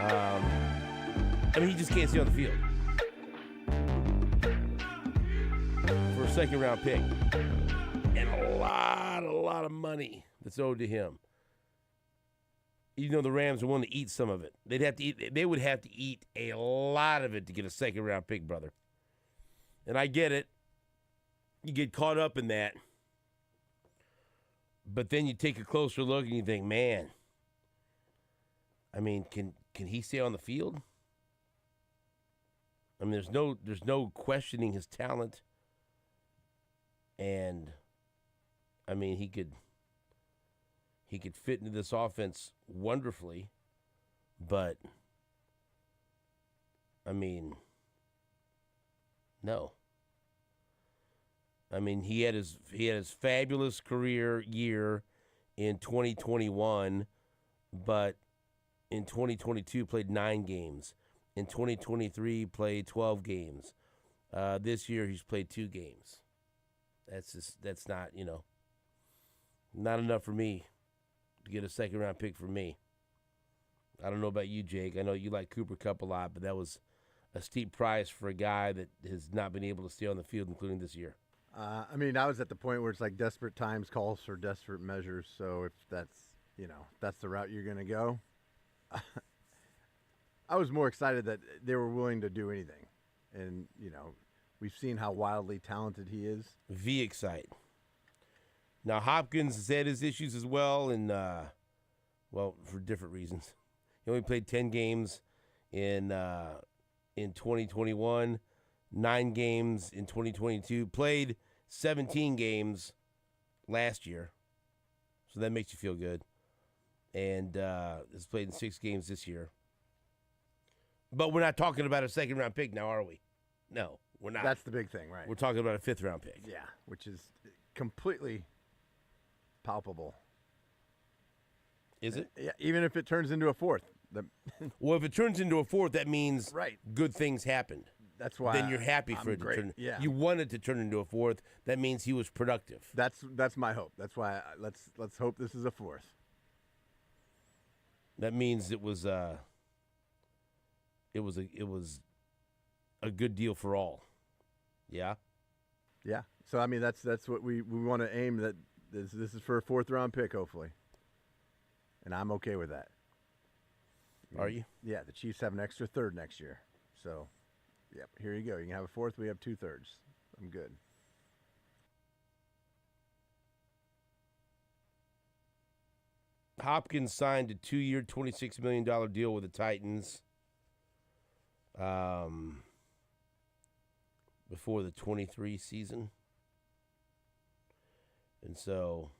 I mean, he just can't stay on the field for a second-round pick. And a lot of money that's owed to him. Even though the Rams are willing to eat some of it. They would have to eat a lot of it to get a second-round pick, brother. And I get it. You get caught up in that. But then you take a closer look and you think, man, I mean, can he stay on the field? I mean, there's no questioning his talent. And I mean, he could fit into this offense wonderfully, but I mean, no. I mean, he had his fabulous career year in 2021, but in 2022 played 9 games. In 2023 played 12 games. This year he's played 2 games. That's not, not enough for me to get a second-round pick for me. I don't know about you, Jake. I know you like Cooper Kupp a lot, but that was a steep price for a guy that has not been able to stay on the field, including this year. I mean, I was at the point where it's like desperate times calls for desperate measures. So if that's the route you're going to go, I was more excited that they were willing to do anything. And, we've seen how wildly talented he is. Excite. Now, Hopkins has had his issues as well, and, for different reasons. He only played 10 games in 2021, 9 games in 2022, played 17 games last year, so that makes you feel good, and has played in 6 games this year. But we're not talking about a second-round pick now, are we? No, we're not. That's the big thing, right? We're talking about a 5th-round pick. Yeah, which is completely palpable. Is it? Yeah, even if it turns into a 4th. Well, if it turns into a 4th, that means good things happened. That's why. Then you're happy for it to turn. Yeah. You want it to turn into a 4th. That means he was productive. That's my hope. That's why let's hope this is a 4th. That means it was a good deal for all. Yeah. Yeah. So I mean that's what we want to aim, that this is for a 4th-round pick, hopefully. And I'm okay with that. Are you? Yeah, the Chiefs have an extra 3rd next year. So, yep, here you go. You can have a 4th, we have 2/3. I'm good. Hopkins signed a 2-year, $26 million deal with the Titans before the 23 season. And so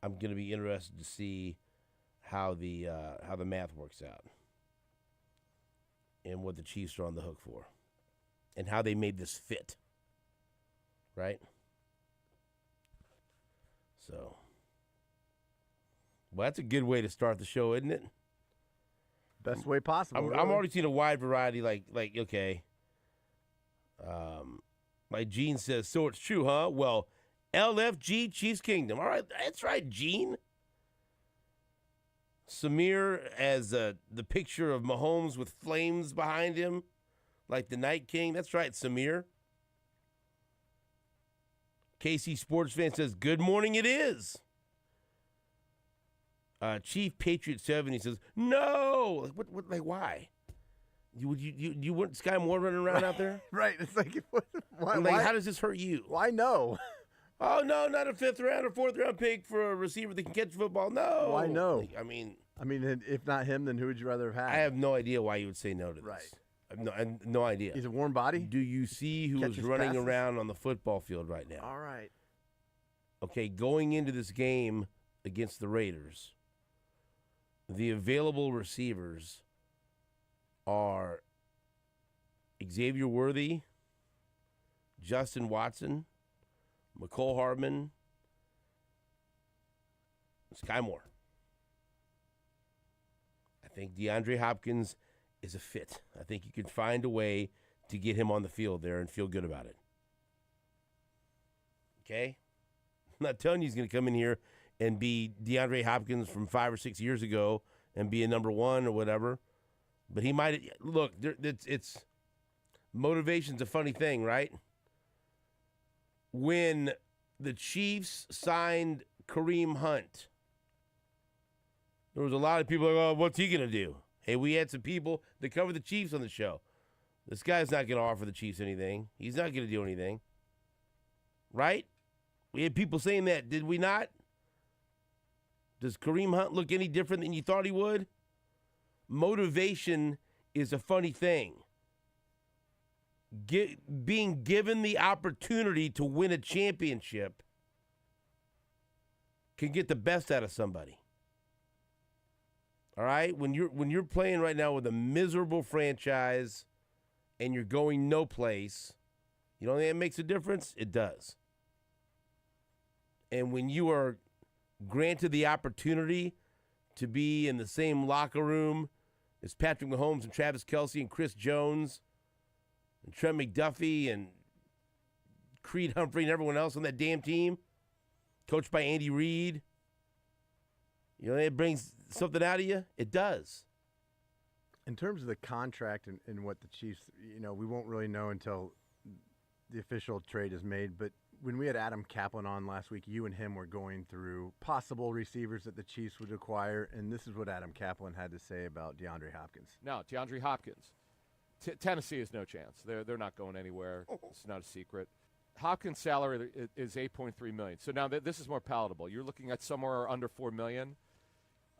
I'm going to be interested to see how the math works out and what the Chiefs are on the hook for and how they made this fit, right? So, well, that's a good way to start the show, isn't it? Best way possible. I'm already seeing a wide variety, like okay. Like Gene says, so it's true, huh? Well, LFG Chiefs Kingdom. All right, that's right, Gene. Samir as the picture of Mahomes with flames behind him, like the Night King. That's right, Samir. KC Sports Fan says, good morning, it is. Chief Patriot 70 says, no. What, like, why? You want Sky Moore running around out there? Right. It's like, why? How does this hurt you? Why no? Oh, no, not a 5th round or 4th round pick for a receiver that can catch football. No. Why no? I mean, if not him, then who would you rather have had? I have no idea why you would say no to this. Right. I have no idea. He's a warm body? Do you see who is running around on the football field right now? All right. Okay, going into this game against the Raiders, the available receivers are Xavier Worthy, Justin Watson, McCole Hardman, Sky Moore. I think DeAndre Hopkins is a fit. I think you can find a way to get him on the field there and feel good about it. Okay? I'm not telling you he's going to come in here and be DeAndre Hopkins from 5 or 6 years ago and be a number one or whatever. But he might look. It's motivation's a funny thing, right? When the Chiefs signed Kareem Hunt, there was a lot of people like, "Oh, what's he gonna do?" Hey, we had some people that cover the Chiefs on the show. This guy's not gonna offer the Chiefs anything. He's not gonna do anything, right? We had people saying that, did we not? Does Kareem Hunt look any different than you thought he would? Motivation is a funny thing. Being given the opportunity to win a championship can get the best out of somebody. All right? When you're playing right now with a miserable franchise and you're going no place, you don't think that makes a difference? It does. And when you are granted the opportunity to be in the same locker room as Patrick Mahomes and Travis Kelce and Chris Jones and Trent McDuffie and Creed Humphrey and everyone else on that damn team, coached by Andy Reid, you know, it brings something out of you? It does. In terms of the contract and what the Chiefs, you know, we won't really know until the official trade is made, but when we had Adam Kaplan on last week, you and him were going through possible receivers that the Chiefs would acquire, and this is what Adam Kaplan had to say about DeAndre Hopkins. No, DeAndre Hopkins. Tennessee has no chance. They're not going anywhere. It's not a secret. Hopkins' salary is $8.3 million. So now this is more palatable. You're looking at somewhere under $4 million.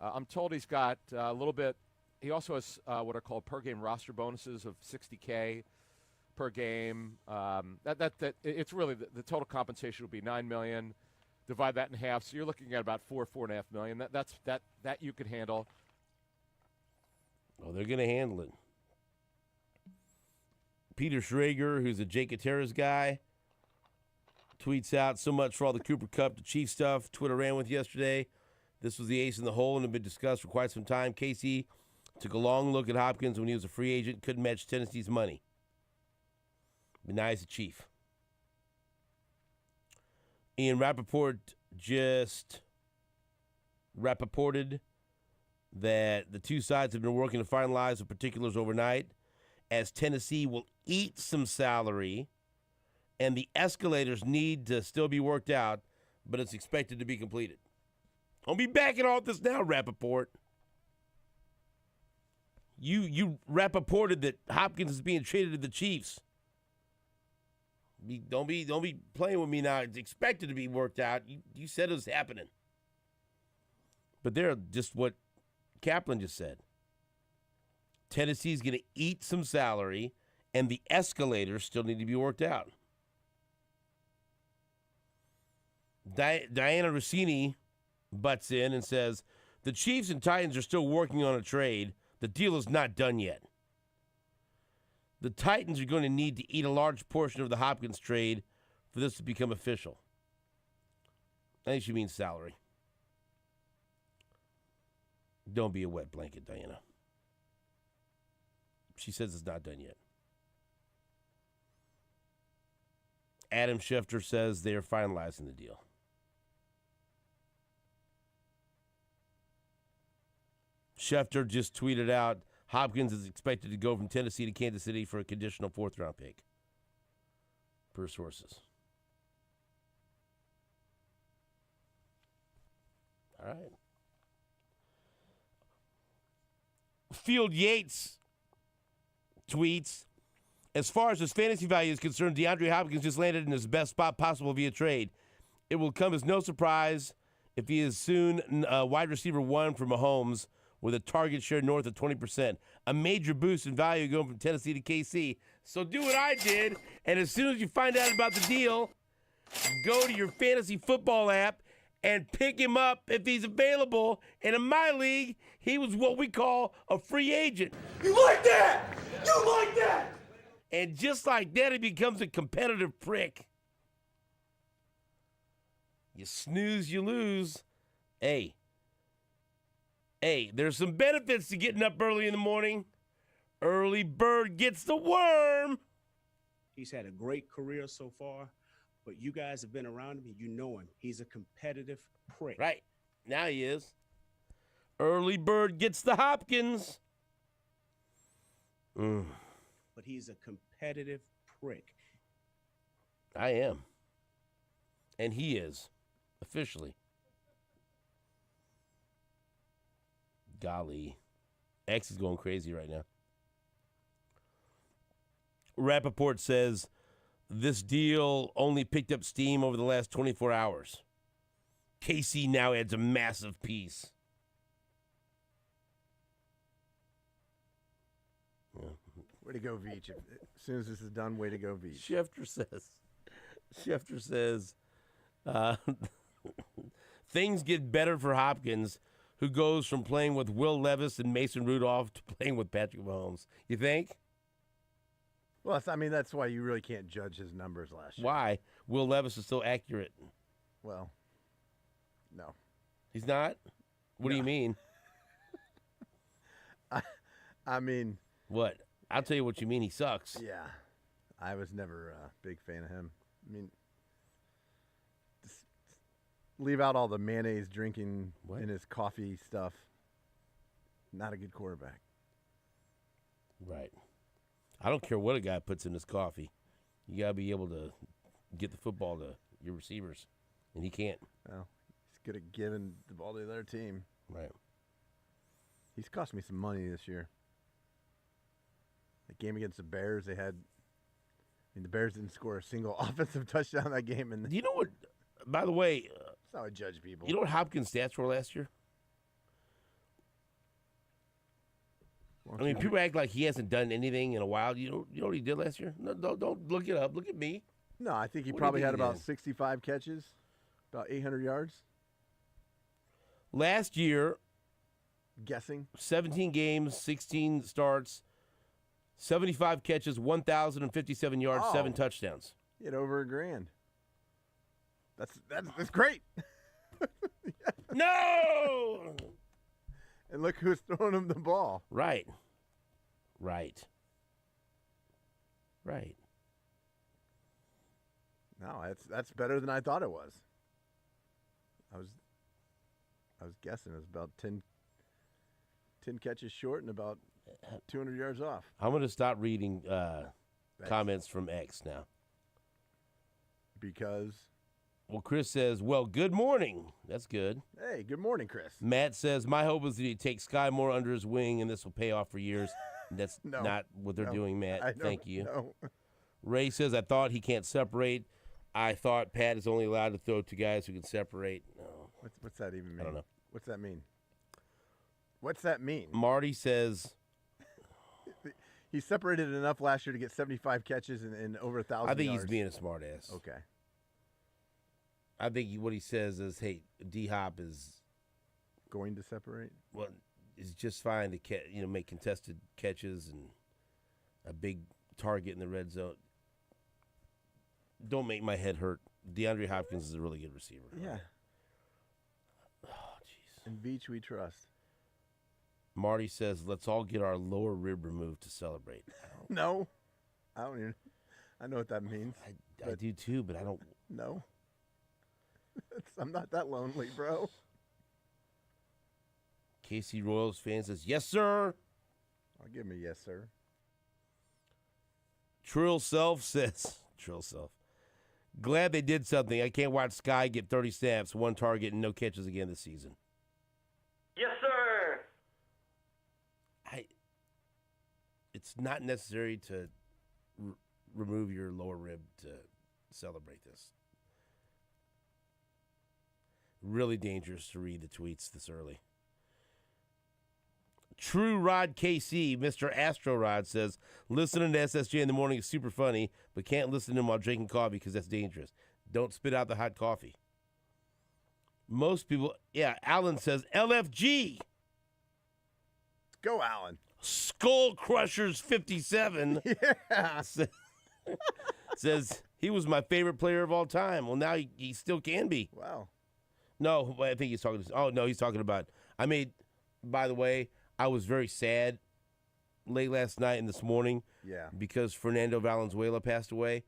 I'm told he's got a little bit. He also has what are called per-game roster bonuses of $60K per game. It's really the total compensation will be $9 million. Divide that in half, so you're looking at about $4.5 million. That you could handle. Oh, they're going to handle it. Peter Schrager, who's a Jake Gutierrez guy, tweets out, "So much for all the Cooper Kupp to Chief stuff Twitter ran with yesterday. This was the ace in the hole and had been discussed for quite some time. Casey took a long look at Hopkins when he was a free agent, couldn't match Tennessee's money. Be nice to Chief." Ian Rappaport just rapported that the two sides have been working to finalize the particulars overnight, as Tennessee will eat some salary and the escalators need to still be worked out, but it's expected to be completed. Don't be backing all this now, Rappaport. You Rappaported that Hopkins is being traded to the Chiefs. Don't be playing with me now. It's expected to be worked out. You said it was happening. But they're just what Kaplan just said. Tennessee's going to eat some salary, and the escalators still need to be worked out. Diana Rossini butts in and says, "The Chiefs and Titans are still working on a trade. The deal is not done yet. The Titans are going to need to eat a large portion of the Hopkins trade for this to become official." I think she means salary. Don't be a wet blanket, Diana. She says it's not done yet. Adam Schefter says they are finalizing the deal. Schefter just tweeted out, Hopkins is expected to go from Tennessee to Kansas City for a conditional fourth-round pick, per sources. All right. Field Yates tweets, "As far as his fantasy value is concerned, DeAndre Hopkins just landed in his best spot possible via trade. It will come as no surprise if he is soon wide receiver one for Mahomes with a target share north of 20%. A major boost in value going from Tennessee to KC. So do what I did, and as soon as you find out about the deal, go to your fantasy football app and pick him up if he's available. And in my league, he was what we call a free agent." You like that? You like that? And just like that, he becomes a competitive prick. You snooze, you lose. Hey, there's some benefits to getting up early in the morning. Early bird gets the worm. He's had a great career so far, but you guys have been around him and you know him. He's a competitive prick. Right. Now he is. Early bird gets the Hopkins. But he's a competitive prick. I am. And he is, officially. Golly. X is going crazy right now. Rappaport says this deal only picked up steam over the last 24 hours. KC now adds a massive piece. Way to go, Veach. As soon as this is done, way to go, Veach. Schefter says, things get better for Hopkins, who goes from playing with Will Levis and Mason Rudolph to playing with Patrick Mahomes. You think? Well, that's why you really can't judge his numbers last year. Why? Will Levis is so accurate. Well, no. He's not? What do you mean? I mean... What? I'll tell you what you mean. He sucks. Yeah. I was never a big fan of him. I mean, just leave out all the mayonnaise drinking in his coffee stuff. Not a good quarterback. Right. I don't care what a guy puts in his coffee. You got to be able to get the football to your receivers, and he can't. Well, he's good at giving the ball to the other team. Right. He's cost me some money this year. The game against the Bears, the Bears didn't score a single offensive touchdown that game. And You know what? By the way, that's how I judge people. You know what Hopkins' stats were last year? I mean, people act like he hasn't done anything in a while. You know what he did last year? No, don't look it up. Look at me. No, I think he What do you probably think had he about did? 65 catches, about 800 yards. Last year, Guessing. 17 games, 16 starts, 75 catches, 1,057 yards, Oh. 7 touchdowns. He had over $1,000. That's great. No! And look who's throwing him the ball. Right. No, that's better than I thought it was. I was guessing it was about 10 catches short and about 200 yards off. I'm going to stop reading comments from X now. Because, Well, Chris says, well, good morning. That's good. hey, good morning, Chris. Matt says, my hope is that he takes Sky Moore under his wing, and this will pay off for years. That's No. not what they're No. doing, Matt. I know, Thank you. No. Ray says, I thought he can't separate. I thought Pat is only allowed to throw to guys who can separate. No. What's that even mean? I don't know. What's that mean? What's that mean? Marty says, He separated enough last year to get 75 catches and over 1,000 I think yards. he's being a smartass. Okay. I think what he says is, hey, D-Hop is, Going to separate? well, is just fine to make contested catches and a big target in the red zone. Don't make my head hurt. DeAndre Hopkins is a really good receiver. Yeah. Oh, jeez. In Beach we trust. Marty says, let's all get our lower rib removed to celebrate. No. I don't even. I know what that means. I do too, but I don't. No. I'm not that lonely, bro. KC Royals fan says, yes, sir. I'll give him a yes, sir. Trill Self says, glad they did something. I can't watch Sky get 30 snaps, 1 target, and no catches again this season. Yes, sir. It's not necessary to remove your lower rib to celebrate this. Really dangerous to read the tweets this early. True Rod KC, Mr. Astro Rod says, listening to SSJ in the morning is super funny, but can't listen to him while drinking coffee because that's dangerous. Don't spit out the hot coffee. Most people, Alan says, LFG. Go, Allen. Skull Crushers 57 Yeah. says he was my favorite player of all time. Well, now he still can be. Wow. No, I think he's talking. Oh no, he's talking about. By the way, I was very sad late last night and this morning. Yeah. Because Fernando Valenzuela passed away.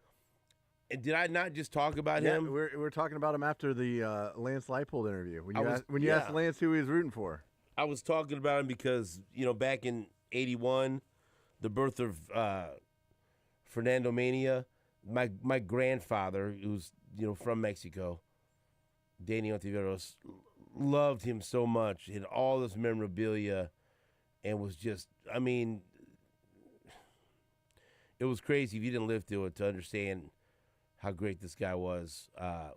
And did I not just talk about him? We're talking about him after the Lance Leipold interview. When you I was- asked, when you yeah. asked Lance who he was rooting for. I was talking about him because, back in 81, the birth of Fernando Mania, my grandfather, who's, from Mexico, Danny Ontiveros, loved him so much, had all this memorabilia, and was just, it was crazy if you didn't live through it to understand how great this guy was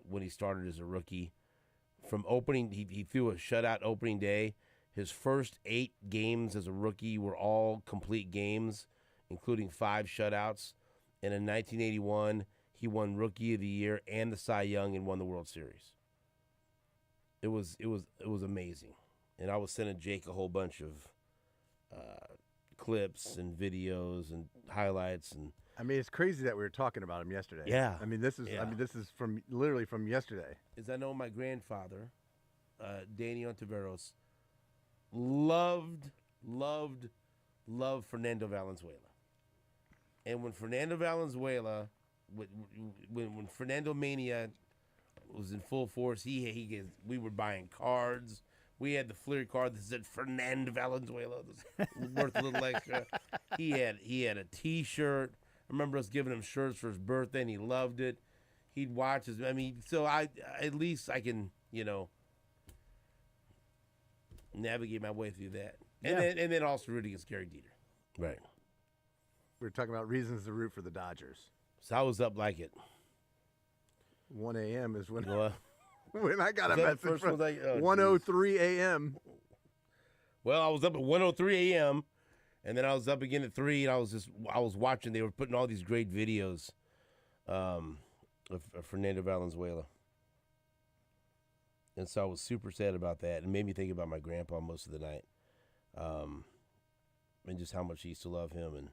when he started as a rookie. From opening, he threw a shutout opening day. His first 8 games as a rookie were all complete games, including 5 shutouts. And in 1981, he won Rookie of the Year and the Cy Young and won the World Series. It was amazing. And I was sending Jake a whole bunch of clips and videos and highlights. And it's crazy that we were talking about him yesterday. Yeah. This is literally from yesterday. As I know, my grandfather, Danny Ontiveros, loved Fernando Valenzuela. And when Fernando Valenzuela, when Fernando Mania was in full force, we were buying cards. We had the Fleer card that said Fernando Valenzuela, worth a little extra. He had a T-shirt. I remember us giving him shirts for his birthday, and he loved it. He'd watch his. So at least I can, navigate my way through that. And then also rooting against Gary Dieter. Right. We were talking about reasons to root for the Dodgers. So I was up like it. 1 a.m. is when when I got a that message first from one? 1:03 a.m. Well, I was up at 1:03 a.m. and then I was up again at 3, and I was watching. They were putting all these great videos of Fernando Valenzuela. And so I was super sad about that. It made me think about my grandpa most of the night. And just how much he used to love him. And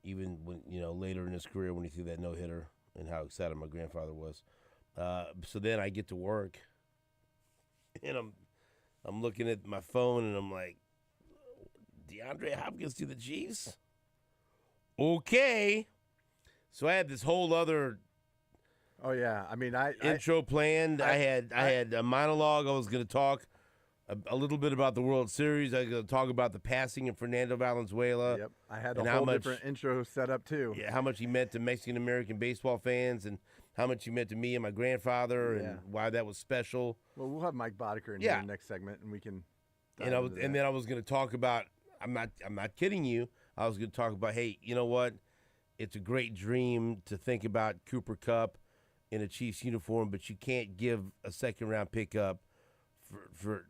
even when, later in his career when he threw that no-hitter and how excited my grandfather was. So then I get to work, and I'm looking at my phone, and I'm like, DeAndre Hopkins to the Chiefs? Okay. So I had this whole other intro planned. I had a monologue. I was going to talk a little bit about the World Series. I was going to talk about the passing of Fernando Valenzuela. Yep, I had a whole different intro set up too. Yeah, how much he meant to Mexican-American baseball fans, and how much he meant to me and my grandfather, and why that was special. Well, we'll have Mike Boddicker in here next segment, and we can. Then I was going to talk about. I'm not kidding you. I was going to talk about. Hey, you know what? It's a great dream to think about Cooper Kupp in a Chiefs uniform, but you can't give a second-round pickup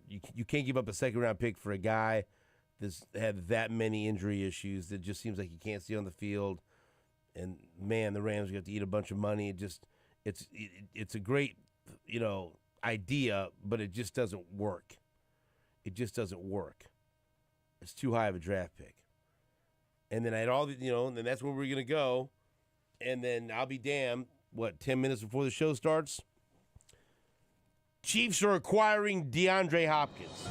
you can't give up a second-round pick for a guy that's had that many injury issues that just seems like he can't stay on the field. And man, the Rams have to eat a bunch of money. It's a great idea, but it just doesn't work. It just doesn't work. It's too high of a draft pick. And then I had all the and then that's where we're gonna go. And then I'll be damned. 10 minutes before the show starts? Chiefs are acquiring DeAndre Hopkins.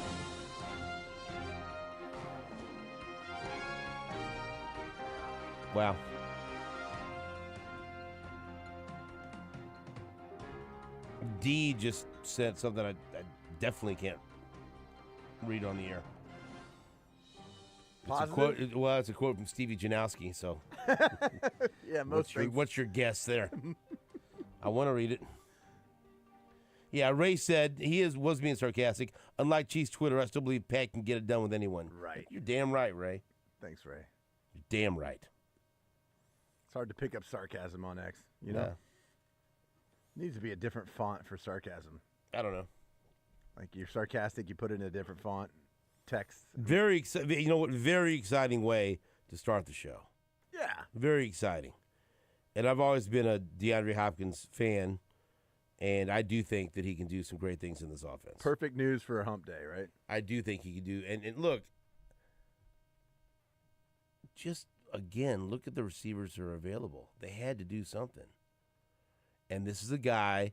Wow. D just said something I definitely can't read on the air. It's a quote from Stevie Janowski, so. Yeah, what's your guess there? I want to read it. Yeah, Ray said was being sarcastic. Unlike Chiefs Twitter, I still believe Pat can get it done with anyone. Right. You're damn right, Ray. Thanks, Ray. You're damn right. It's hard to pick up sarcasm on X, know? Needs to be a different font for sarcasm. I don't know. Like you're sarcastic, you put it in a different font. Text. Very exciting way to start the show. Yeah. Very exciting. And I've always been a DeAndre Hopkins fan, and I do think that he can do some great things in this offense. Perfect news for a hump day, right? I do think he can do. And look, just again, look at the receivers that are available. They had to do something. And this is a guy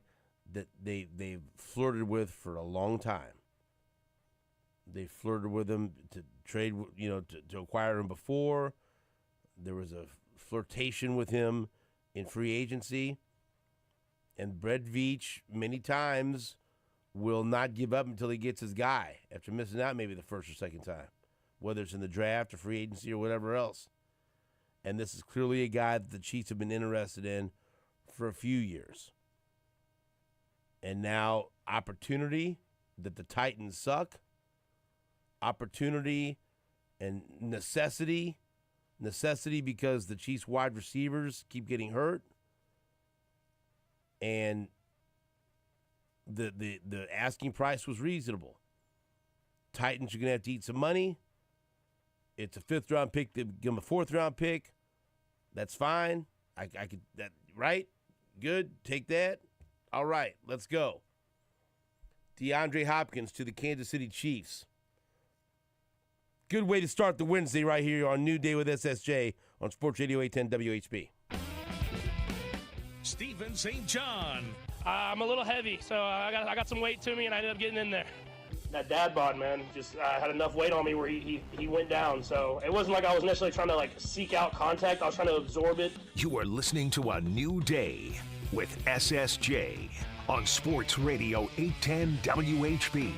that they've flirted with for a long time. They flirted with him to trade, to acquire him before. There was a flirtation with him in free agency. And Brett Veach many times will not give up until he gets his guy after missing out maybe the first or second time, whether it's in the draft or free agency or whatever else. And this is clearly a guy that the Chiefs have been interested in for a few years. And now opportunity that the Titans suck, opportunity and necessity because the Chiefs wide receivers keep getting hurt, and the asking price was reasonable. Titans are going to have to eat some money. It's a 5th-round pick. They give him a 4th-round pick. That's fine. I could that right? Good. Take that. All right, let's go. DeAndre Hopkins to the Kansas City Chiefs. Good way to start the Wednesday right here on New Day with SSJ on Sports Radio 810 WHB. Stephen St. John. I'm a little heavy, so I got some weight to me, and I ended up getting in there. That dad bod, man, just had enough weight on me where he went down. So it wasn't like I was necessarily trying to seek out contact. I was trying to absorb it. You are listening to A New Day with SSJ on Sports Radio 810 WHB.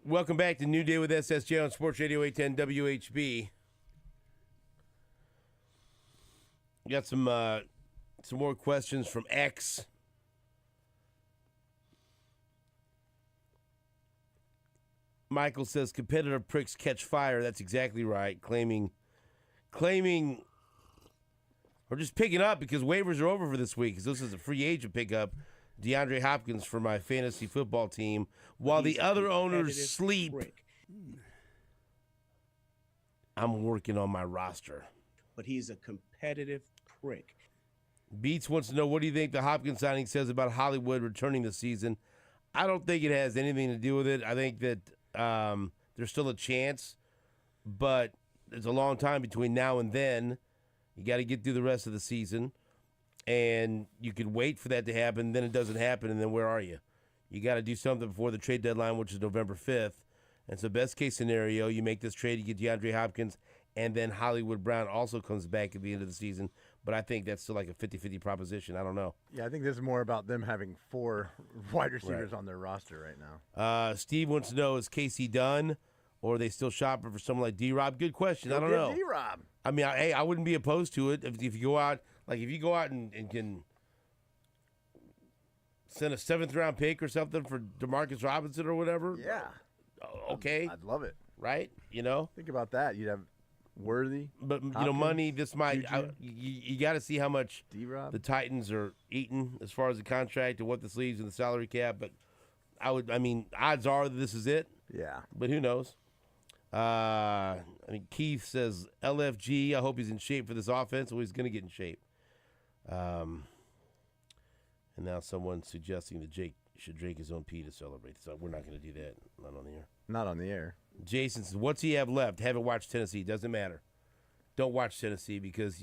Welcome back to New Day with SSJ on Sports Radio 810 WHB. We got some more questions from X. Michael says competitive pricks catch fire. That's exactly right. Claiming, or just picking up because waivers are over for this week. Because this is a free agent pickup. DeAndre Hopkins for my fantasy football team, while the other owners sleep. I'm working on my roster. But he's a competitive prick. Beats wants to know, what do you think the Hopkins signing says about Hollywood returning this season? I don't think it has anything to do with it. I think that there's still a chance, but there's a long time between now and then. You got to get through the rest of the season, and you could wait for that to happen. Then it doesn't happen, and then where are you? You got to do something before the trade deadline, which is November 5th. And so best case scenario, you make this trade, you get DeAndre Hopkins, and then Hollywood Brown also comes back at the end of the season. But I think that's still like a 50-50 proposition. I don't know. Yeah, I think this is more about them having 4 wide receivers on their roster right now. Steve wants to know, is KC done, or are they still shopping for someone like D-Rob? Good question. I don't know. D-Rob. I mean, I wouldn't be opposed to it if you go out, and can send a 7th-round pick or something for Demarcus Robinson or whatever. Yeah. Okay. I'd love it. Right? Think about that. You'd have Worthy. But, Hopkins, money, this might, you got to see how much D-Rob. the Titans are eating as far as the contract and what this leaves in the salary cap. But odds are that this is it. Yeah. But who knows? Keith says, LFG, I hope he's in shape for this offense. Well, he's going to get in shape. And now someone's suggesting that Jake should drink his own pee to celebrate. So we're not going to do that. Not on the air. Not on the air. Jason says, what's he have left? Haven't watched Tennessee. Doesn't matter. Don't watch Tennessee because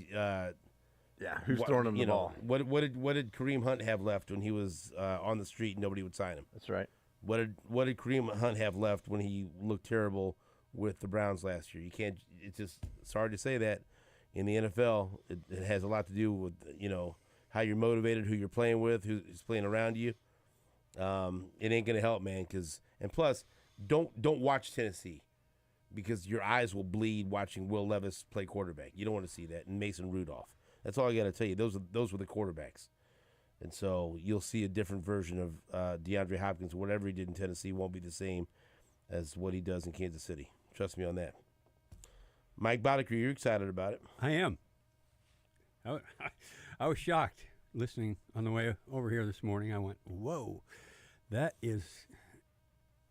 who's throwing him the ball? What did Kareem Hunt have left when he was on the street and nobody would sign him? That's right. What did Kareem Hunt have left when he looked terrible with the Browns last year? You can't. It's hard to say that in the NFL. It has a lot to do with how you're motivated, who you're playing with, who's playing around you. It ain't gonna help, man. And plus, don't watch Tennessee because your eyes will bleed watching Will Levis play quarterback. You don't want to see that. And Mason Rudolph. That's all I got to tell you. Those were the quarterbacks. And so you'll see a different version of DeAndre Hopkins. Whatever he did in Tennessee won't be the same as what he does in Kansas City. Trust me on that. Mike Boddicker, you're excited about it. I am. I was shocked listening on the way over here this morning. I went, whoa, that is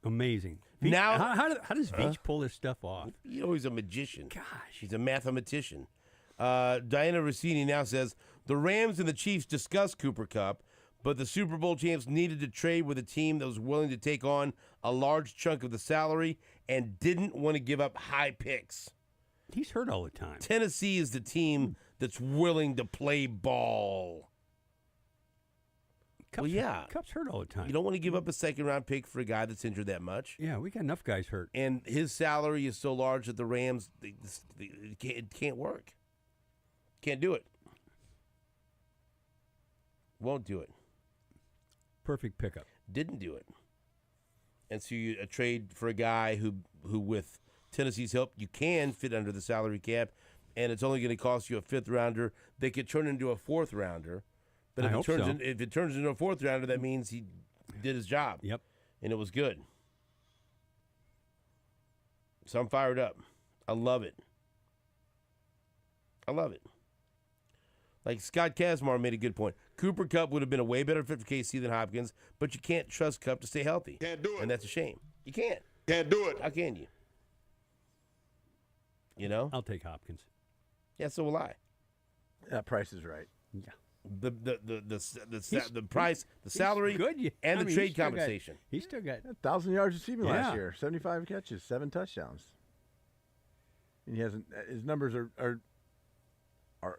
amazing. Veach, now, how does Veach pull this stuff off? He's a magician. Gosh. He's a mathematician. Diana Rossini now says, the Rams and the Chiefs discussed Cooper Kupp, but the Super Bowl champs needed to trade with a team that was willing to take on a large chunk of the salary and didn't want to give up high picks. He's hurt all the time. Tennessee is the team that's willing to play ball. Kupp's hurt all the time. You don't want to give up a second-round pick for a guy that's injured that much. Yeah, we got enough guys hurt. And his salary is so large that the Rams, it can't work. Can't do it. Won't do it. Perfect pickup. Didn't do it. And so you trade for a guy who with Tennessee's help, you can fit under the salary cap, and it's only going to cost you a 5th-rounder. They could turn into a 4th-rounder. But if it turns into a 4th-rounder, that means he did his job. Yep. And it was good. So I'm fired up. I love it. Like Scott Kazmar made a good point. Cooper Kupp would have been a way better fit for KC than Hopkins, but you can't trust Kupp to stay healthy. Can't do it. And that's a shame. You can't. Can't do it. How can you? You know? I'll take Hopkins. Yeah, so will I. That price is right. Yeah. The price, the salary, and the trade compensation. He still got 1,000 yards receiving last year, 75 catches, 7 touchdowns. And he hasn't. His numbers are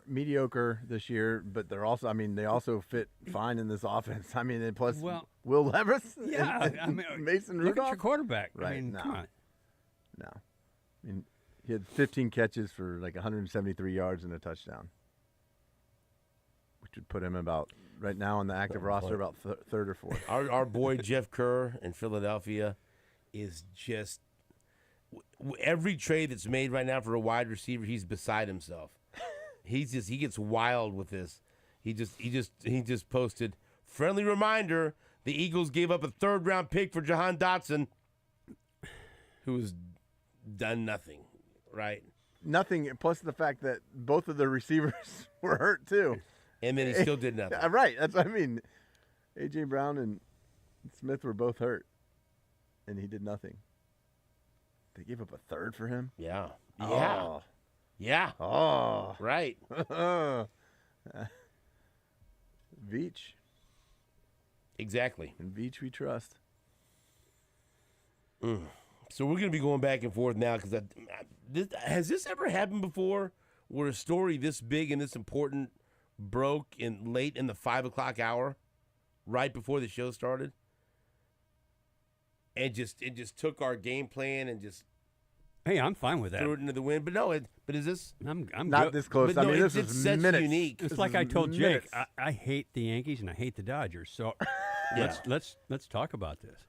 mediocre this year, but they're also. They also fit fine in this offense. And plus Will Levis. Yeah, and Mason Rudolph. Look at your quarterback. Right. Come on. No. He had 15 catches for like 173 yards and a touchdown, which would put him about right now on the active roster about 3rd or 4th. Our boy Jeff Kerr in Philadelphia is just every trade that's made right now for a wide receiver, he's beside himself. He gets wild with this. He just posted, friendly reminder, the Eagles gave up a 3rd-round pick for Jahan Dotson, who has done nothing, right? Nothing, plus the fact that both of the receivers were hurt too. And then he still did nothing. Right, that's what I mean. A.J. Brown and Smith were both hurt, and he did nothing. They gave up a 3rd for him? Yeah. Oh. Yeah. Oh. Right. Veach. Exactly. And Veach we trust. So we're going to be going back and forth now because has this ever happened before where a story this big and this important broke late in the 5 o'clock hour, right before the show started? And it just took our game plan and just Hey, I'm fine with that. threw it into the wind. But no, but is this? I'm Not good. this close. But I no, mean, it's this is such minutes. unique. It's This like is I told minutes. Jake, I hate the Yankees and I hate the Dodgers. So Yeah. let's talk about this.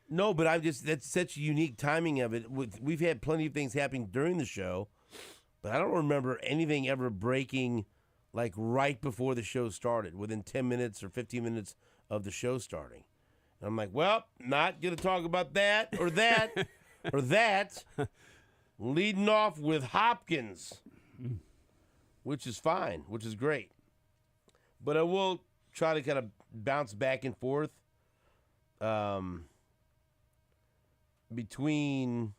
No, but that's such unique timing of it. We've had plenty of things happening during the show, but I don't remember anything ever breaking like right before the show started, within 10 minutes or 15 minutes of the show starting. And I'm like, well, not going to talk about that or that or that. Leading off with Hopkins, which is fine, which is great. But I will try to kind of bounce back and forth between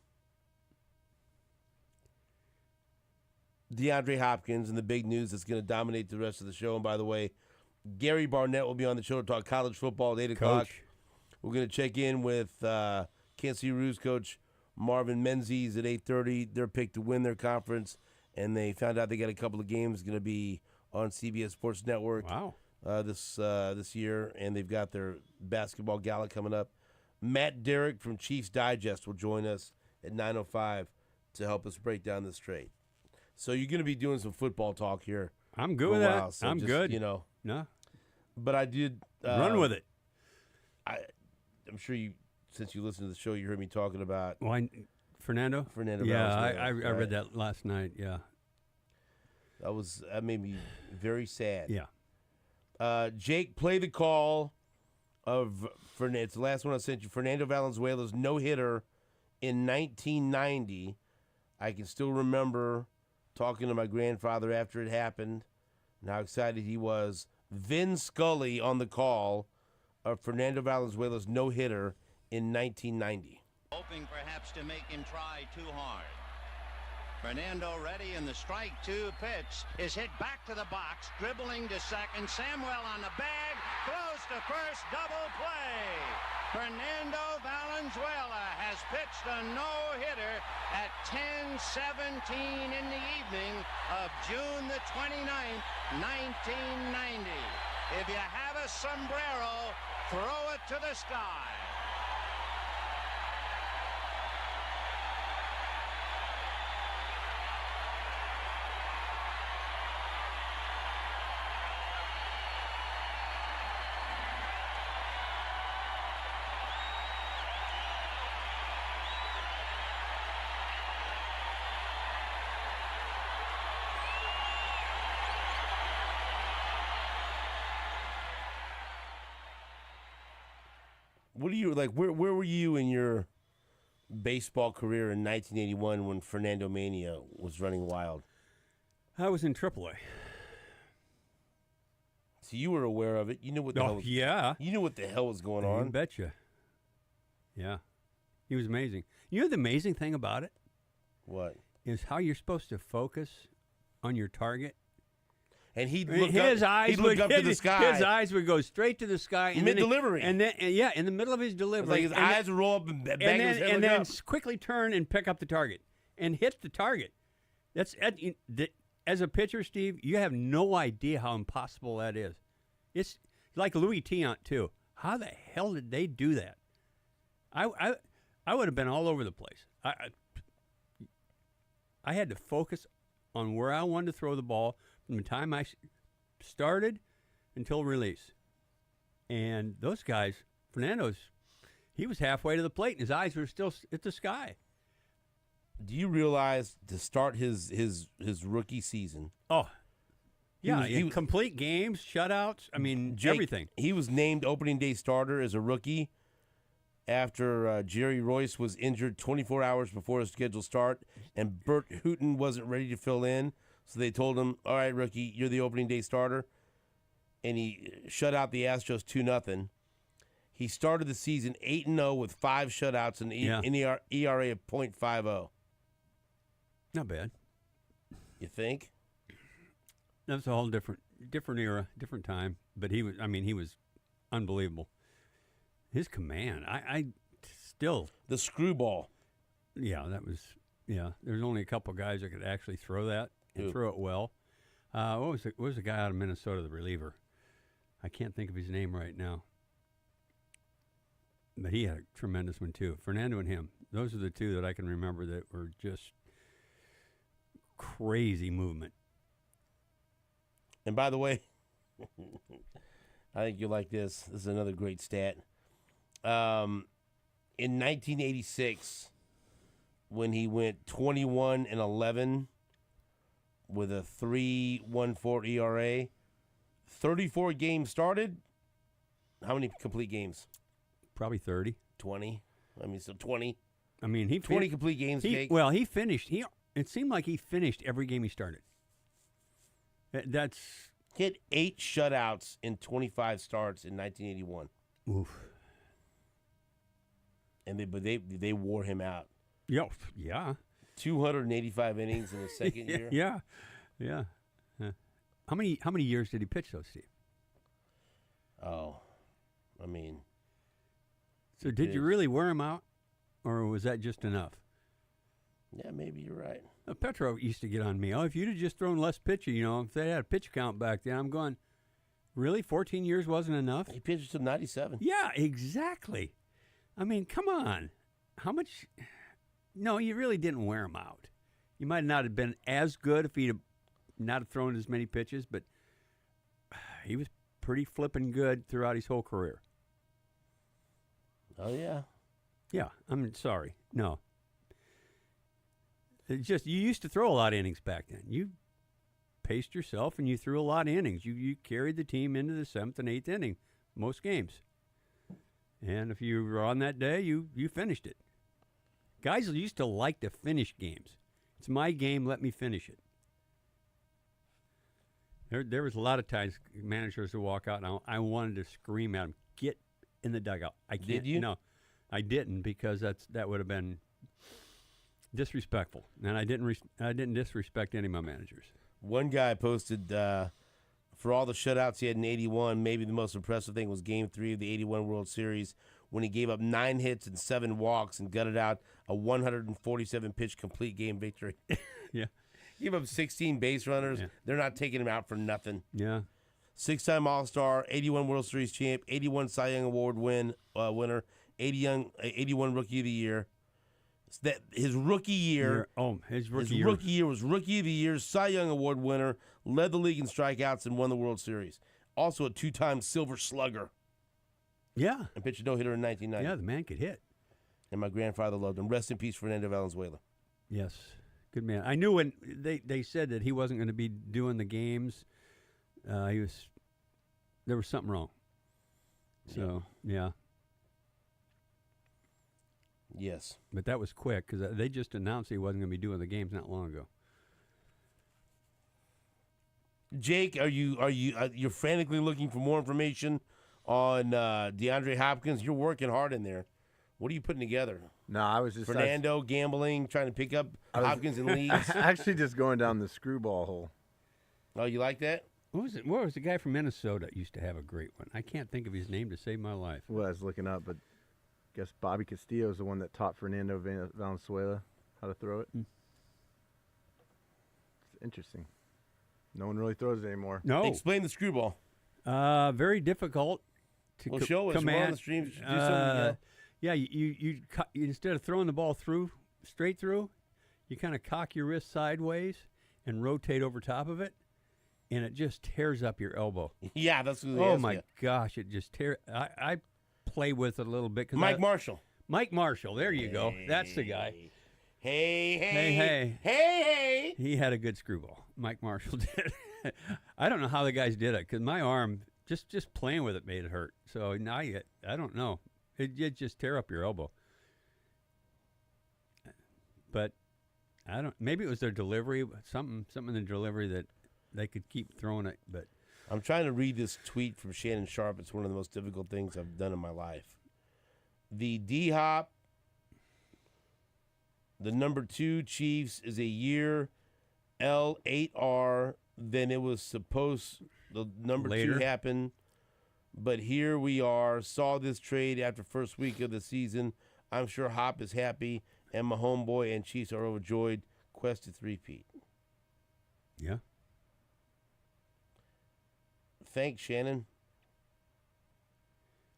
DeAndre Hopkins and the big news that's going to dominate the rest of the show. And by the way, Gary Barnett will be on the show to talk college football at 8 o'clock. We're going to check in with Kansas City Roos coach Marvin Menzies at 8:30. They're picked to win their conference, and they found out they got a couple of games going to be on CBS Sports Network this year, and they've got their basketball gala coming up. Matt Derrick from Chiefs Digest will join us at 9:05 to help us break down this trade. So you're going to be doing some football talk here. I'm good with that. So I'm just, good. No. But I did run with it. I'm sure you, since you listened to the show, you heard me talking about Fernando. Valenzuela, I right? read that last night. Yeah, that made me very sad. Yeah. Jake, play the call of Fernando. It's the last one I sent you. Fernando Valenzuela's no-hitter in 1990. I can still remember talking to my grandfather after it happened and how excited he was. Vin Scully on the call of Fernando Valenzuela's no-hitter in 1990. Hoping perhaps to make him try too hard. Fernando ready, and the strike two pitch is hit back to the box, dribbling to second. Samuel on the bag, throws to first, double play. Fernando Valenzuela has pitched a no-hitter at 10:17 in the evening of June the 29th, 1990. If you have a sombrero, throw it to the sky. What do you like? Where were you in your baseball career in 1981 when Fernando Mania was running wild? I was in AAA. So you were aware of it. You knew what the hell was, yeah. You knew what the hell was going You on. betcha. Yeah. He was amazing. You know the amazing thing about it? What? Is how you're supposed to focus on your target. And he'd look up to the sky. His eyes would go straight to the sky. Mid-delivery. In the middle of his delivery. Like his eyes would roll up and bang his head and then up. quickly turn and pick up the target and hit the target. As a pitcher, Steve, you have no idea how impossible that is. It's like Louis Tiant, too. How the hell did they do that? I would have been all over the place. I had to focus on where I wanted to throw the ball from the time I started until release. And those guys, Fernando's, He was halfway to the plate, and his eyes were still at the sky. Do you realize to start his rookie season? Oh, yeah, he was complete games, shutouts. I mean, Jake, everything. He was named opening day starter as a rookie after Jerry Royce was injured 24 hours before his scheduled start, and Bert Hooton wasn't ready to fill in. So they told him, all right, rookie, you're the opening day starter. And he shut out the Astros 2-0. He started the season 8-0 with 5 shutouts and an ERA of .50. Not bad. You think? That was a whole different era, different time. But he was unbelievable. His command, I still. The screwball. Yeah, there's only a couple guys that could actually throw that and throw it well. What was the guy out of Minnesota, the reliever? I can't think of his name right now. But he had a tremendous one, too. Fernando and him. Those are the two that I can remember that were just crazy movement. And by the way, I think you'll like this. This is another great stat. In 1986, when he went 21-11 with a 3.14 ERA, 34 games started. How many complete games? Probably 30. 20. 20. I mean, he 20 complete games. He finished. It seemed like he finished every game he started. That's he had 8 shutouts in 25 starts in 1981. Oof. And they wore him out. Yeah. 285 innings in his second year. Yeah. How many years did he pitch though, Steve? Oh, I mean. So did you really wear him out, or was that just enough? Yeah, maybe you're right. Petro used to get on me. Oh, if you'd have just thrown less pitches, if they had a pitch count back then, I'm going, really? 14 years wasn't enough? He pitched to 97. Yeah, exactly. I mean, come on. How much? No, you really didn't wear him out. You might not have been as good if he'd not have thrown as many pitches, but he was pretty flipping good throughout his whole career. Oh, yeah. Yeah, I'm sorry. No. It's just, you used to throw a lot of innings back then. You paced yourself and you threw a lot of innings. You carried the team into the 7th and 8th inning most games. And if you were on that day, you finished it. Guys used to like to finish games. It's my game, let me finish it. There was a lot of times managers would walk out and I wanted to scream at them, get in the dugout. I can't. Did you? No, I didn't, because that would have been disrespectful, and I didn't disrespect any of my managers. One guy posted for all the shutouts he had in 81, maybe the most impressive thing was Game 3 of the 81 World Series when he gave up 9 hits and 7 walks and gutted out a 147-pitch complete game victory. Yeah. Give up 16 base runners. Yeah. They're not taking him out for nothing. Yeah. 6-time All-Star, 81 World Series champ, 81 Cy Young Award winner, 81 Rookie of the Year. His rookie year. His rookie year was Rookie of the Year, Cy Young Award winner, led the league in strikeouts, and won the World Series. Also a 2-time Silver Slugger. Yeah. And pitched a no-hitter in 1990. Yeah, the man could hit. And my grandfather loved him. Rest in peace, Fernando Valenzuela. Yes. Good man. I knew when they said that he wasn't going to be doing the games, there was something wrong. So, yeah. Yes. But that was quick, because they just announced he wasn't going to be doing the games not long ago. Jake, you're frantically looking for more information on DeAndre Hopkins? You're working hard in there. What are you putting together? No, I was just Fernando gambling, trying to pick up Hopkins in leagues. Actually, just going down the screwball hole. Oh, you like that? What was it? What was the guy from Minnesota used to have a great one? I can't think of his name to save my life. Well, I was looking up, but I guess Bobby Castillo is the one that taught Fernando Valenzuela how to throw it. It's interesting. No one really throws it anymore. No. Explain the screwball. Very difficult to show us. command. We're on the stream. Do something. Yeah, you instead of throwing the ball straight through, you kind of cock your wrist sideways and rotate over top of it, and it just tears up your elbow. Yeah, that's what Oh my gosh, it just tears. I play with it a little bit. Mike Marshall. Mike Marshall. There you go. That's the guy. Hey. He had a good screwball. Mike Marshall did. I don't know how the guys did it because my arm, just playing with it made it hurt. So now I don't know. It just tear up your elbow. But I don't. Maybe it was their delivery. Something in the delivery that they could keep throwing it. But I'm trying to read this tweet from Shannon Sharp. It's one of the most difficult things I've done in my life. The D-Hop, the number 2 Chiefs is a year L8R than it was supposed. The number Later. 2 happened, but here we are. Saw this trade after first week of the season. I'm sure Hop is happy, and my homeboy and Chiefs are overjoyed. Quest to three-peat. yeah. Thanks, Shannon.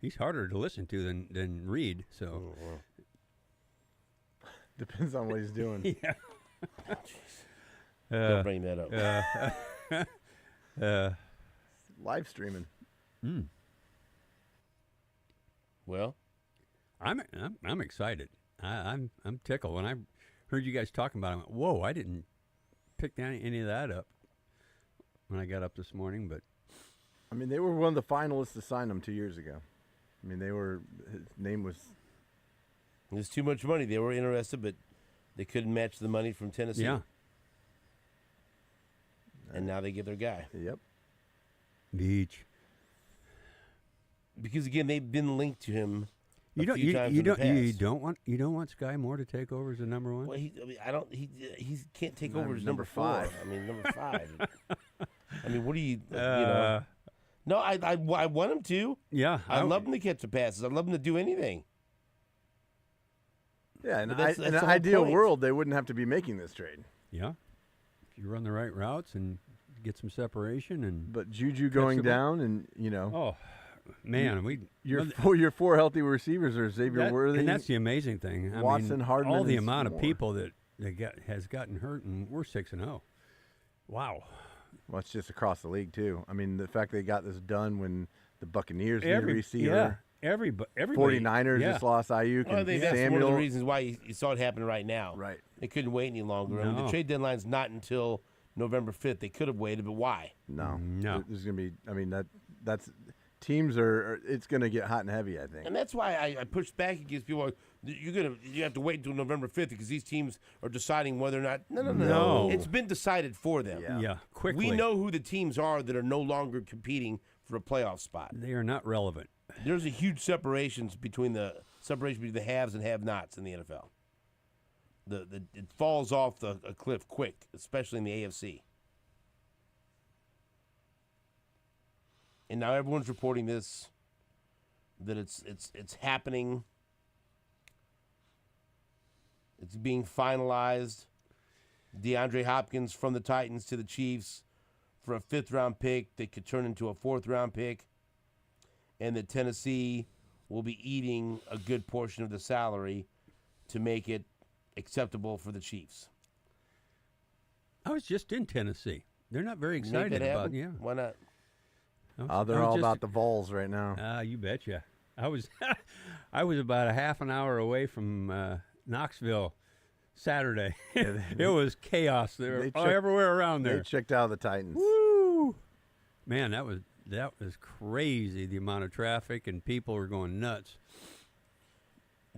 He's harder to listen to than read. So Depends on what he's doing. yeah. Don't bring that up. Live streaming. Well, I'm excited. I'm tickled. When I heard you guys talking about it, I went, whoa, I didn't pick any of that up when I got up this morning. But I mean, they were one of the finalists to sign him 2 years ago. I mean, his name was. it was too much money. They were interested, but they couldn't match the money from Tennessee. yeah, And now they get their guy. Yep. Beach. Because, again, they've been linked to him You a few times in the past. You don't want Sky Moore to take over as the number 1. Well, he can't take over as Number number 4. five. I mean, number 5. I mean, what do you know? No, I want him to. Yeah, I love him to catch the passes. I love him to do anything. Yeah, and But that's in the an whole ideal point. world, they wouldn't have to be making this trade. Yeah, if you run the right routes and get some separation and. But Juju going the ball. down, and Oh, man, your 4 healthy receivers are Xavier Worthy, and that's the amazing thing. Watson, Hardman, all the and amount of Moore. people that has gotten hurt, and we're 6-0. Wow. Well, it's just across the league too. I mean, the fact they got this done when the Buccaneers need a receiver. Everybody. 49ers just lost Ayuk Well, I and think that's Samuel. one of the reasons why you saw it happen right now. Right. They couldn't wait any longer. I mean, the No. trade deadline's not until November 5th. They could have waited, but why? No. No. There's going to be. I mean, that's teams are. It's going to get hot and heavy. I think. And that's why I push back against people. You have to wait until November 5th because these teams are deciding whether or not. No. It's been decided for them. Yeah, quickly. We know who the teams are that are no longer competing for a playoff spot. They are not relevant. There's a huge separation between the haves and have-nots in the NFL. It falls off a cliff quick, especially in the AFC. And now everyone's reporting this, that it's happening. It's being finalized. DeAndre Hopkins from the Titans to the Chiefs for a 5th-round pick that could turn into a 4th-round pick. And that Tennessee will be eating a good portion of the salary to make it acceptable for the Chiefs. I was just in Tennessee. They're not very excited about. Yeah, Why not? They're all about the Vols right now. You betcha. I was about a half an hour away from Knoxville Saturday. It was chaos there, everywhere around there. They checked out the Titans. Woo! Man, that was crazy. The amount of traffic and people were going nuts.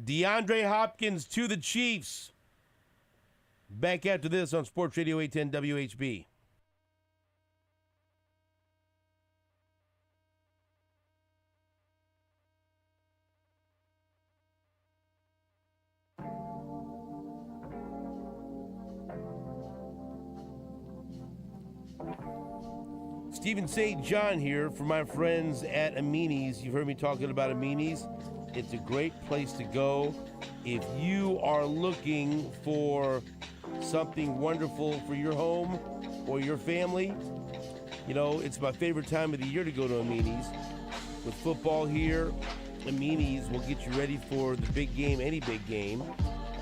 DeAndre Hopkins to the Chiefs. Back after this on Sports Radio 810 WHB. Stephen St. John here for my friends at Amini's. You've heard me talking about Amini's. It's a great place to go if you are looking for something wonderful for your home or your family. You know, it's my favorite time of the year to go to Amini's. With football here, Amini's will get you ready for the big game, any big game,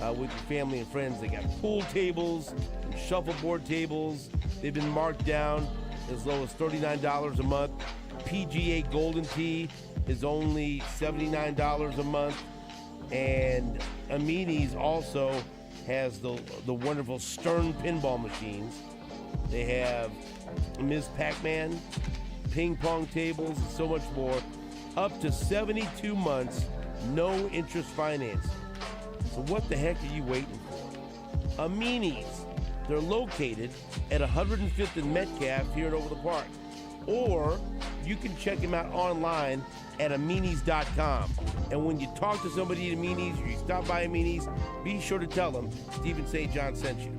with your family and friends. They got pool tables and shuffleboard tables. They've been marked down as low as $39 a month. PGA Golden Tee is only $79 a month. And Amini's also has the wonderful Stern pinball machines. They have Ms. Pac-Man, ping pong tables, and so much more. Up to 72 months, no interest financing. So what the heck are you waiting for? Amini's. They're located at 105th and Metcalf here at Over the Park. Or you can check them out online at aminis.com. And when you talk to somebody at Amini's or you stop by Amini's, be sure to tell them Stephen St. John sent you.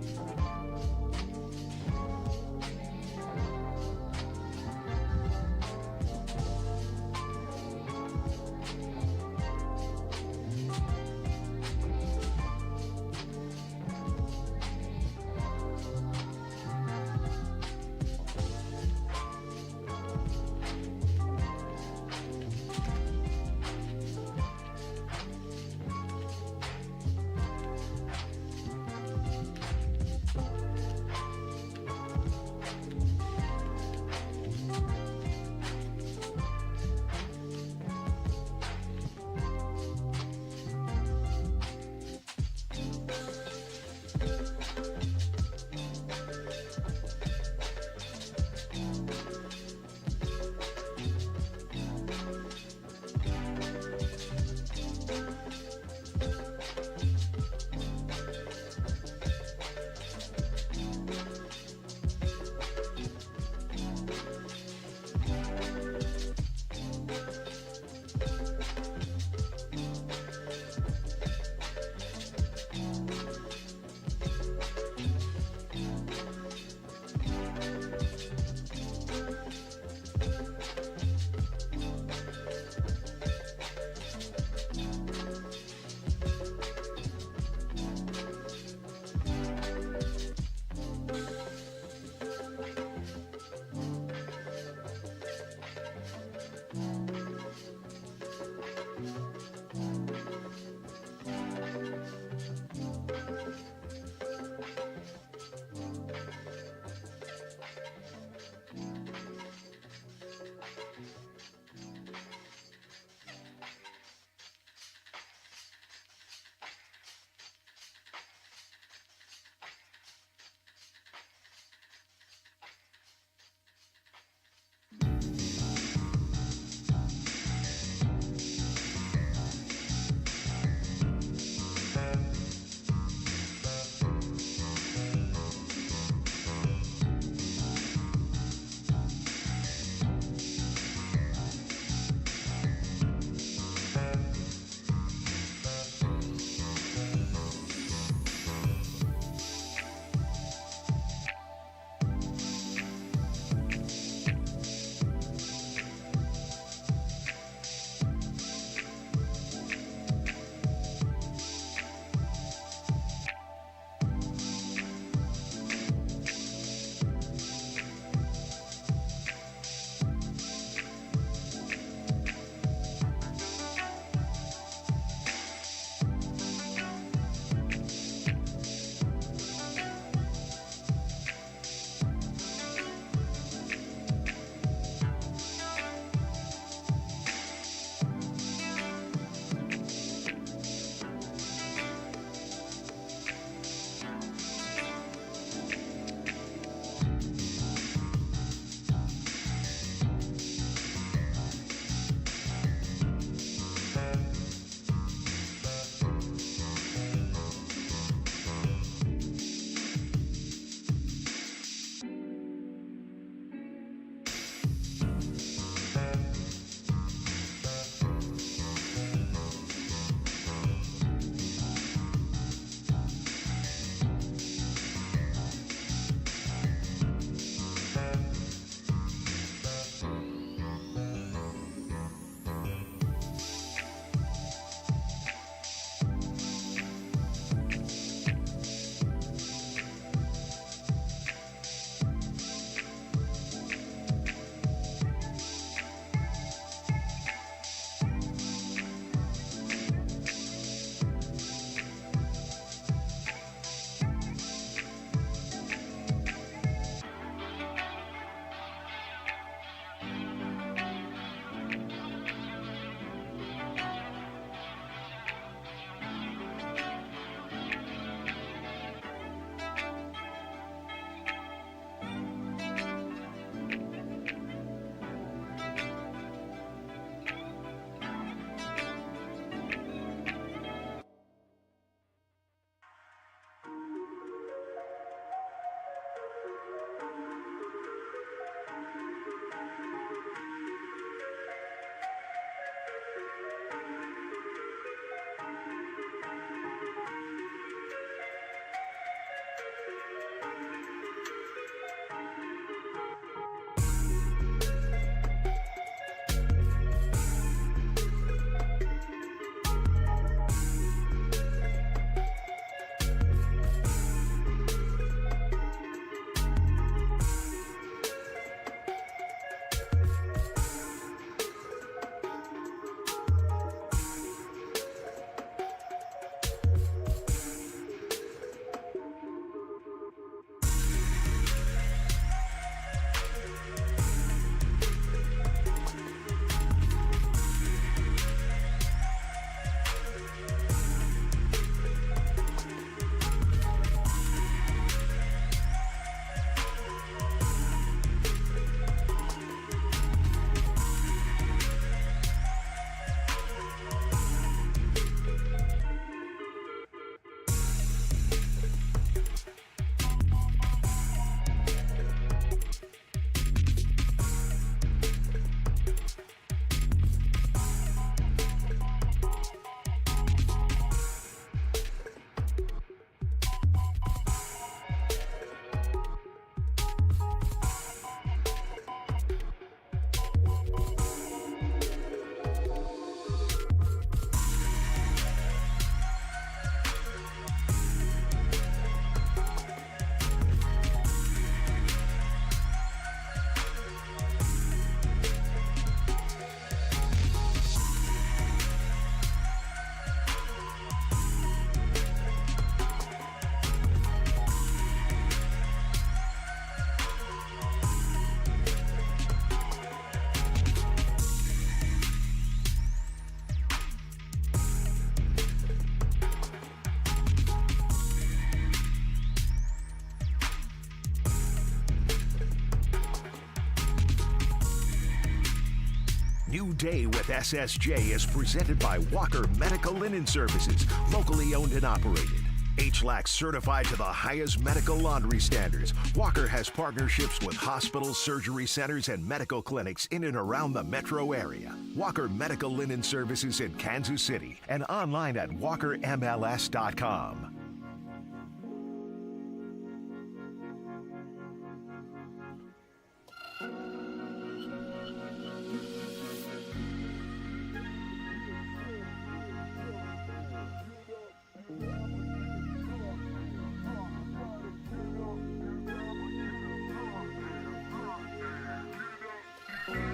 New Day with SSJ is presented by Walker Medical Linen Services, locally owned and operated. HLAC certified to the highest medical laundry standards. Walker has partnerships with hospitals, surgery centers, and medical clinics in and around the metro area. Walker Medical Linen Services in Kansas City and online at walkermls.com.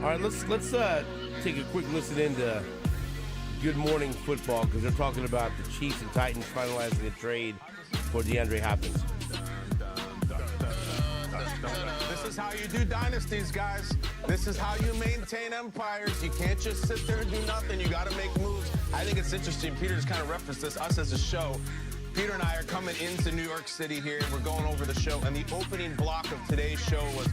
All right, let's take a quick listen into Good Morning Football because they're talking about the Chiefs and Titans finalizing a trade for DeAndre Hopkins. This is how you do dynasties, guys. This is how you maintain empires. You can't just sit there and do nothing. You got to make moves. I think it's interesting. Peter just kind of referenced this, us as a show. Peter and I are coming into New York City here, and we're going over the show, and the opening block of today's show was,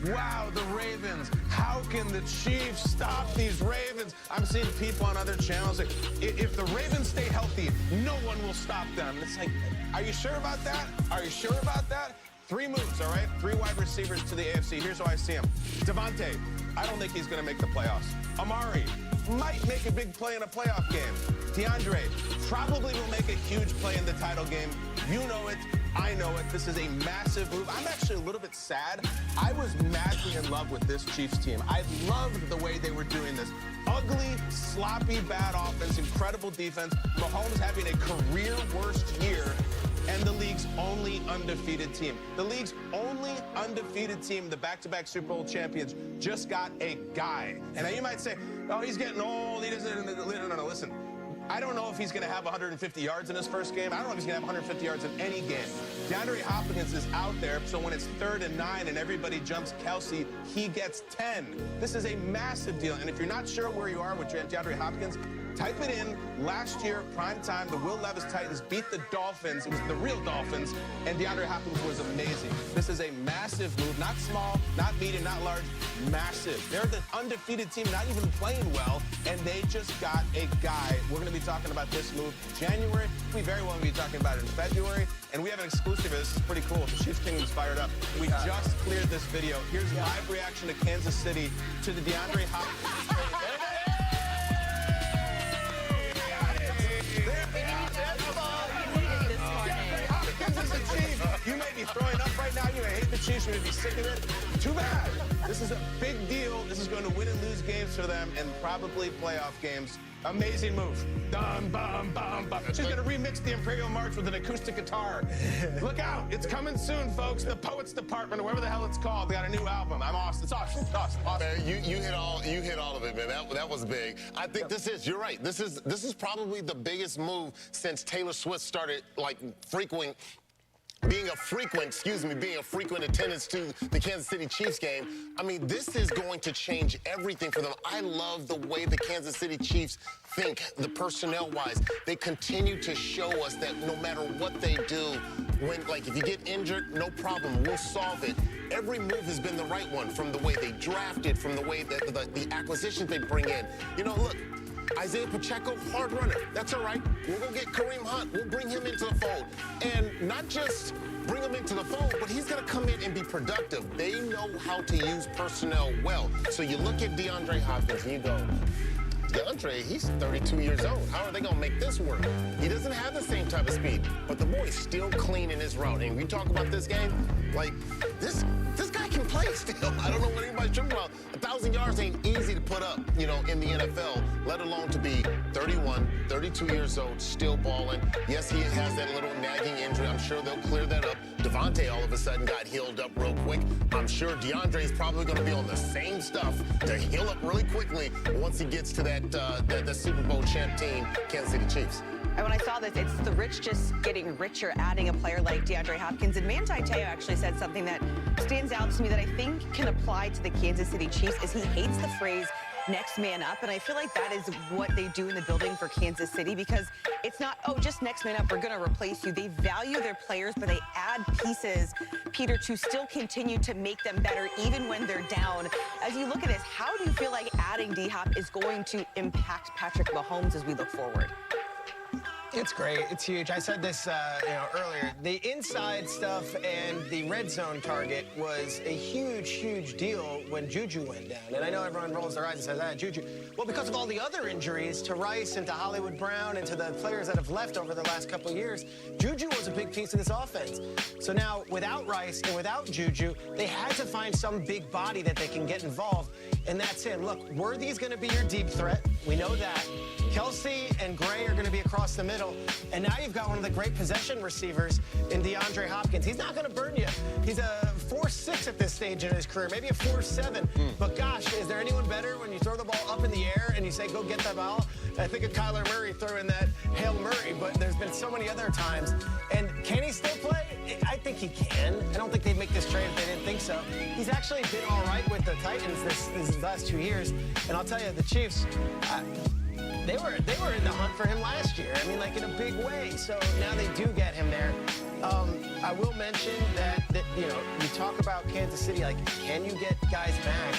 wow, the Ravens. How can the Chiefs stop these Ravens? I'm seeing people on other channels like, if the Ravens stay healthy, no one will stop them. It's like, are you sure about that? Are you sure about that? 3 moves, all right? 3 wide receivers to the AFC. Here's how I see them. Devontae, I don't think he's going to make the playoffs. Amari might make a big play in a playoff game. DeAndre probably will make a huge play in the title game. You know it. I know it. This is a massive move. I'm actually a little bit sad. I was madly in love with this Chiefs team. I loved the way they were doing this. Ugly, sloppy, bad offense, incredible defense. Mahomes having a career worst year, and the league's only undefeated team. The league's only undefeated team, the back-to-back Super Bowl champions, just got a guy. And now you might say, oh, he's getting old. He doesn't. No, listen. I don't know if he's going to have 150 yards in his first game. I don't know if he's going to have 150 yards in any game. DeAndre Hopkins is out there, so when it's 3rd and 9 and everybody jumps Kelsey, he gets 10. This is a massive deal. And if you're not sure where you are with DeAndre Hopkins, type it in. Last year, prime time, the Will Levis Titans beat the Dolphins. It was the real Dolphins, and DeAndre Hopkins was amazing. This is a massive move. Not small, not medium, not large. Massive. They're the undefeated team, not even playing well, and they just got a guy. We're going to be talking about this move January. We very well be talking about it in February, and we have an exclusive. This is pretty cool. The Chiefs Kingdom's fired up. We just cleared this video. Here's live reaction to Kansas City to the DeAndre Hopkins trade. You may be throwing up right now. You may hate the Chiefs. You may be sick of it. Too bad. This is a big deal. This is going to win and lose games for them and probably playoff games. Amazing move. Dum, bum, bum, bum. She's going to remix the Imperial March with an acoustic guitar. Look out. It's coming soon, folks. The Poets Department, or whatever the hell it's called, they got a new album. I'm awesome. It's awesome. It's awesome. Man, you hit all of it, man. That was big. I think you're right. This is probably the biggest move since Taylor Swift started, like, being a frequent attendance to the Kansas City Chiefs game. I mean, this is going to change everything for them. I love the way the Kansas City Chiefs think, the personnel-wise. They continue to show us that no matter what they do, if you get injured, no problem, we'll solve it. Every move has been the right one, from the way they drafted, from the way that the acquisitions they bring in. You know, look, Isaiah Pacheco, hard runner. That's all right. We'll go get Kareem Hunt. We'll bring him into the fold. And not just bring him into the fold, but he's going to come in and be productive. They know how to use personnel well. So you look at DeAndre Hopkins and you go, DeAndre, he's 32 years old. How are they going to make this work? He doesn't have the same type of speed, but the boy's still clean in his route. And we talk about this game, like, this guy can play still. I don't know what anybody's talking about. 1,000 yards ain't easy to put up, in the NFL, let alone to be 31, 32 years old, still balling. Yes, he has that little nagging injury. I'm sure they'll clear that up. Devontae all of a sudden got healed up real quick. I'm sure DeAndre is probably going to be on the same stuff to heal up really quickly once he gets to that Super Bowl champ team, Kansas City Chiefs. And when I saw this, it's the rich just getting richer, adding a player like DeAndre Hopkins. And Manti Te'o actually said something that stands out to me that I think can apply to the Kansas City Chiefs, is he hates the phrase next man up. And I feel like that is what they do in the building for Kansas City, because it's not, oh, just next man up, we're going to replace you. They value their players, but they add pieces, Peter, to still continue to make them better even when they're down. As you look at this, how do you feel like adding D-Hop is going to impact Patrick Mahomes as we look forward? It's great. It's huge. I said this earlier. The inside stuff and the red zone target was a huge, huge deal when Juju went down. And I know everyone rolls their eyes and says, Juju. Well, because of all the other injuries to Rice and to Hollywood Brown and to the players that have left over the last couple of years, Juju was a big piece of this offense. So now, without Rice and without Juju, they had to find some big body that they can get involved. And that's him. Look, Worthy's going to be your deep threat. We know that. Kelsey and Gray are going to be across the middle. And now you've got one of the great possession receivers in DeAndre Hopkins. He's not going to burn you. He's a 4.6 at this stage in his career, maybe a 4.7. But gosh, is there anyone better when you throw the ball up in the air and you say, go get that ball? I think of Kyler Murray throwing that Hail Murray, but there's been so many other times. And can he still play? I think he can. I don't think they'd make this trade if they didn't think so. He's actually been all right with the Titans this last 2 years. And I'll tell you, the Chiefs, they were in the hunt for him last year. I mean, like in a big way. So now they do get him there. I will mention that you talk about Kansas City, like, can you get guys back?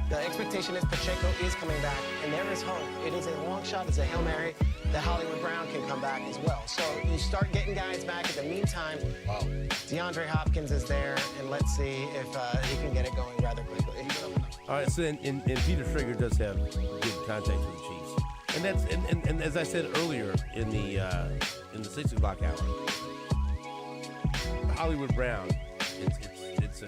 The expectation is Pacheco is coming back, and there is hope. It is a long shot. It's a Hail Mary that Hollywood Brown can come back as well. So you start getting guys back. In the meantime, DeAndre Hopkins is there, and let's see if he can get it going rather quickly. All right, so and Peter Schrager does have good contact with the Chiefs. And that's and as I said earlier in the 6 o'clock hour, Hollywood Brown, it's a